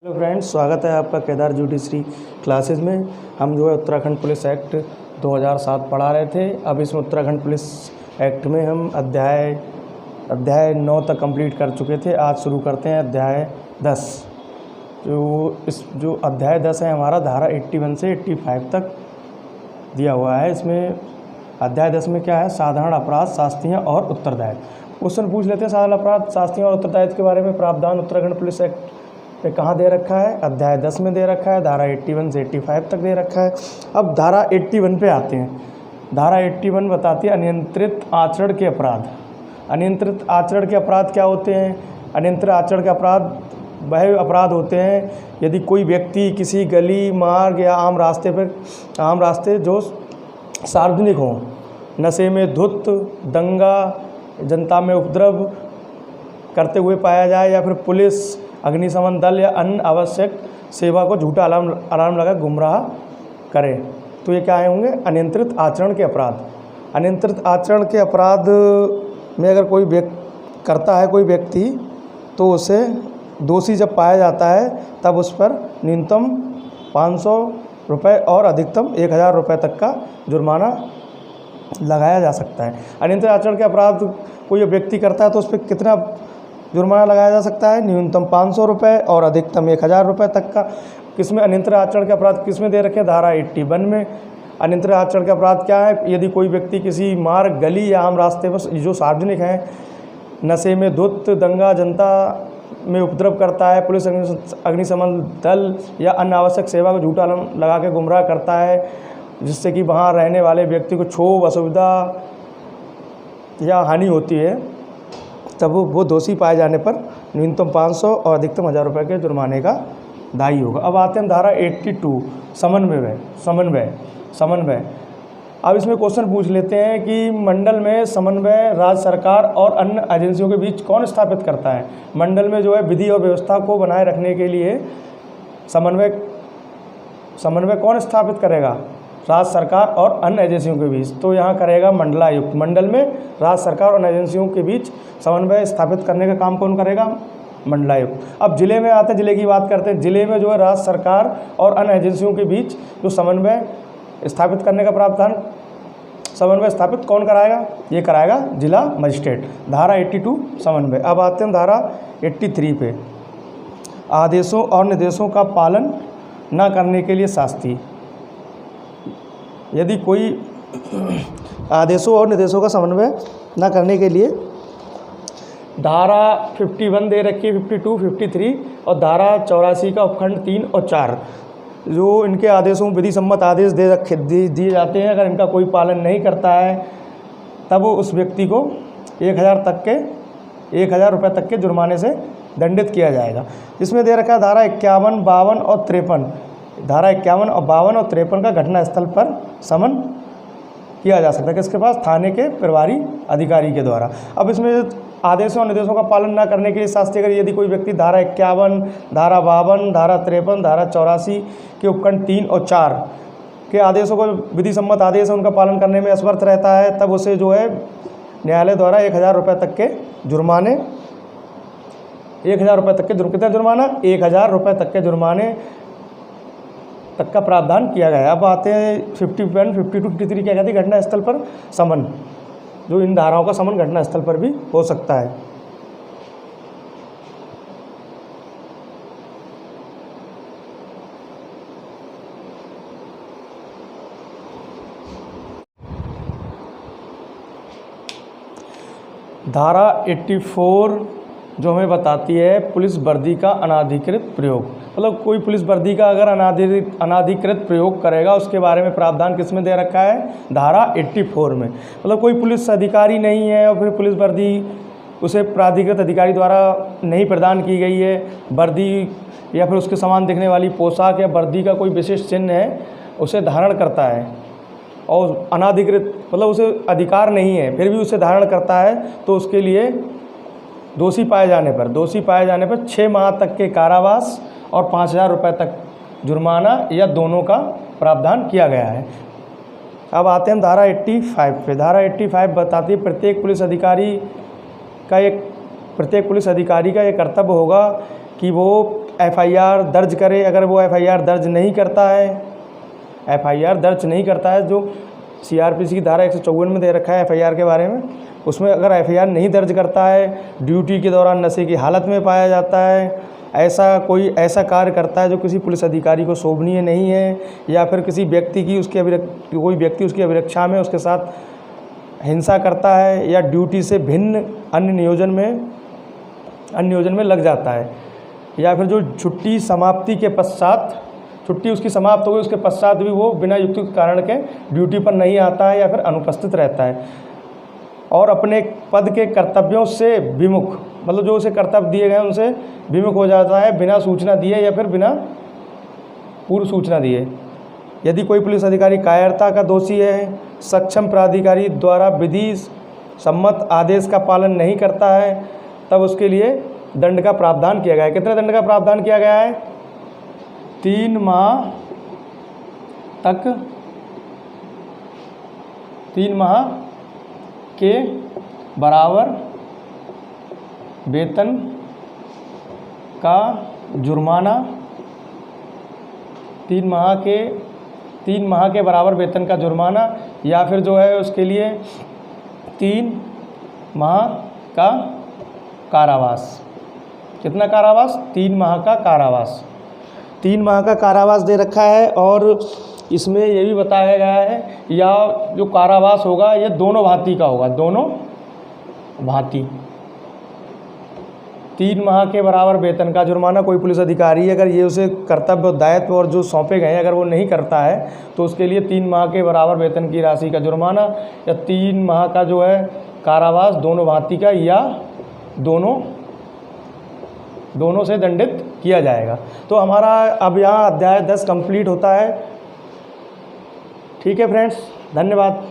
Hello friends, स्वागत है आपका केदार जुडिशरी क्लासेस में। हम जो है उत्तराखंड पुलिस एक्ट 2007 पढ़ा रहे थे। अब इसमें उत्तराखंड पुलिस एक्ट में हम अध्याय 9 तक कंप्लीट कर चुके थे। आज शुरू करते हैं अध्याय 10। जो अध्याय 10 है हमारा धारा 81 से 85 तक दिया हुआ है। इसमें अध्याय 10 में क्या है? साधारण अपराध, शास्तियाँ और उत्तरदायित्व। क्वेश्चन पूछ लेते हैं। साधारण अपराध, शास्तियाँ और उत्तरदायित्व के बारे में प्रावधान उत्तराखंड पुलिस एक्ट पे कहाँ दे रखा है? अध्याय 10 में दे रखा है। धारा 81 से 85 तक दे रखा है। अब धारा 81 पे आते हैं। धारा 81 बताती है अनियंत्रित आचरण के अपराध। अनियंत्रित आचरण के अपराध क्या होते हैं? अनियंत्रित आचरण के अपराध वह अपराध होते हैं यदि कोई व्यक्ति किसी गली, मार्ग या आम रास्ते जो सार्वजनिक हों, नशे में धुत, दंगा, जनता में उपद्रव करते हुए पाया जाए, या फिर पुलिस, अग्निशमन दल या अन्य आवश्यक सेवा को झूठा अलार्म लगा गुमराह करे, तो ये क्या होंगे? अनियंत्रित आचरण के अपराध। अनियंत्रित आचरण के अपराध में अगर कोई करता है कोई व्यक्ति, तो उसे दोषी जब पाया जाता है तब उस पर न्यूनतम 500 रुपये और अधिकतम 1000 रुपये तक का जुर्माना लगाया जा सकता है। अनियंत्रित आचरण के अपराध कोई व्यक्ति करता है तो उस पर कितना जुर्माना लगाया जा सकता है? न्यूनतम 500 रुपये और अधिकतम 1000 रुपये तक का। किसमें अनियंत्रित आचरण के अपराध किसमें दे रखे? धारा 81 में। अनियंत्रित आचरण के अपराध क्या है? यदि कोई व्यक्ति किसी मार्ग, गली या आम रास्ते पर जो सार्वजनिक हैं, नशे में धुत, दंगा, जनता में उपद्रव करता है, पुलिस, अग्निशमन दल या अन्य आवश्यक सेवा को झूठा अलार्म लगा के गुमराह करता है, जिससे कि वहाँ रहने वाले व्यक्ति को क्षोभ, असुविधा या हानि होती है, तब वो दोषी पाए जाने पर न्यूनतम 500 और अधिकतम 1000 रुपये के जुर्माने का दायी होगा। अब आते हैं धारा 82 समन्वय। अब इसमें क्वेश्चन पूछ लेते हैं कि मंडल में समन्वय राज्य सरकार और अन्य एजेंसियों के बीच कौन स्थापित करता है? मंडल में जो है विधि और व्यवस्था को बनाए रखने के लिए समन्वय कौन स्थापित करेगा? राज्य सरकार और अन्य एजेंसियों के बीच, तो यहाँ करेगा मंडलायुक्त। मंडल में राज्य सरकार और एजेंसियों के बीच समन्वय स्थापित करने का काम कौन करेगा? मंडलायुक्त। अब जिले में आते हैं, जिले की बात करते हैं। जिले में जो है राज्य सरकार और अन्य एजेंसियों के बीच जो समन्वय स्थापित करने का प्रावधान, समन्वय स्थापित कौन कराएगा? ये कराएगा जिला मजिस्ट्रेट। धारा 82 समन्वय। अब आते हैं धारा 83 पे। आदेशों और निर्देशों का पालन न करने के लिए शास्ति। यदि कोई आदेशों और निर्देशों का समन्वय न करने के लिए धारा 51 दे रखी है, 52, 53 और धारा 84 का उपखंड 3 और 4, जो इनके आदेशों विधि सम्मत आदेश दिए जाते हैं। अगर इनका कोई पालन नहीं करता है तब उस व्यक्ति को 1000 रुपये तक के जुर्माने से दंडित किया जाएगा। इसमें दे रखा है धारा 51, 52 और 53। धारा 51 और 52 और 53 का घटनास्थल पर समन किया जा सकता है। किसके पास? थाने के प्रभारी अधिकारी के द्वारा। अब इसमें आदेशों और निर्देशों का पालन न करने के लिए शास्ति, अगर यदि कोई व्यक्ति धारा 51, धारा 52, धारा 53, धारा 84 के उपखंड 3 और 4 के आदेशों को, विधि सम्मत आदेश है, उनका पालन करने में असमर्थ रहता है, तब उसे जो है न्यायालय द्वारा 1000 रुपये तक के जुर्माने, 1000 रुपये तक के कितना जुर्माना? 1000 रुपये तक के जुर्माने तक का प्रावधान किया गया है। अब आते हैं 51, 52, 53 क्या कहती है? घटनास्थल पर समन। जो इन धाराओं का समन घटनास्थल पर भी हो सकता है। धारा 84 जो हमें बताती है पुलिस वर्दी का अनाधिकृत प्रयोग। मतलब कोई पुलिस वर्दी का अगर अनाधिकृत प्रयोग करेगा, उसके बारे में प्रावधान किस में दे रखा है? धारा 84 में। मतलब कोई पुलिस अधिकारी नहीं है और फिर पुलिस वर्दी उसे प्राधिकृत अधिकारी द्वारा नहीं प्रदान की गई है, वर्दी या फिर उसके समान दिखने वाली पोशाक या वर्दी का कोई विशिष्ट चिन्ह है, उसे धारण करता है और अनाधिकृत, मतलब उसे अधिकार नहीं है फिर भी उसे धारण करता है, तो उसके लिए दोषी पाए जाने पर 6 माह तक के कारावास और 5000 रुपये तक जुर्माना या दोनों का प्रावधान किया गया है। अब आते हैं धारा 85 पे। धारा 85 बताती है प्रत्येक पुलिस अधिकारी का ये कर्तव्य होगा कि वो FIR दर्ज करे। अगर वो FIR दर्ज नहीं करता है, FIR दर्ज नहीं करता है, जो CRPC की धारा 154 में दे रखा है FIR के बारे में, उसमें अगर FIR नहीं दर्ज करता है, ड्यूटी के दौरान नशे की हालत में पाया जाता है, ऐसा कार्य करता है जो किसी पुलिस अधिकारी को शोभनीय नहीं है, या फिर किसी व्यक्ति की कोई व्यक्ति उसकी अभिरक्षा में उसके साथ हिंसा करता है, या ड्यूटी से भिन्न अन्य नियोजन में लग जाता है, या फिर जो छुट्टी समाप्ति के पश्चात, छुट्टी उसकी समाप्त हो गई उसके पश्चात भी वो बिना युक्तियुक्त कारण के ड्यूटी पर नहीं आता है या फिर अनुपस्थित रहता है, और अपने पद के कर्तव्यों से विमुख, मतलब जो उसे कर्तव्य दिए गए उनसे विमुख हो जाता है बिना सूचना दिए या फिर बिना पूर्व सूचना दिए। यदि कोई पुलिस अधिकारी कायरता का दोषी है, सक्षम प्राधिकारी द्वारा विधि सम्मत आदेश का पालन नहीं करता है, तब उसके लिए दंड का प्रावधान किया गया है। कितने दंड का प्रावधान किया गया है? 3 माह तक 3 माह के बराबर वेतन का जुर्माना, 3 माह के बराबर वेतन का जुर्माना, या फिर जो है उसके लिए 3 माह का कारावास। कितना कारावास? 3 माह का कारावास। 3 माह का कारावास दे रखा है, और इसमें ये भी बताया गया है, या जो कारावास होगा ये दोनों भांति का होगा, दोनों भांति। 3 माह के बराबर वेतन का जुर्माना, कोई पुलिस अधिकारी अगर ये उसे कर्तव्य दायित्व और जो सौंपे गए अगर वो नहीं करता है तो उसके लिए 3 माह के बराबर वेतन की राशि का जुर्माना, या 3 माह का जो है कारावास, दोनों भांति का, या दोनों से दंडित किया जाएगा। तो हमारा अब यहाँ अध्याय 10 कंप्लीट होता है। ठीक है फ्रेंड्स, धन्यवाद।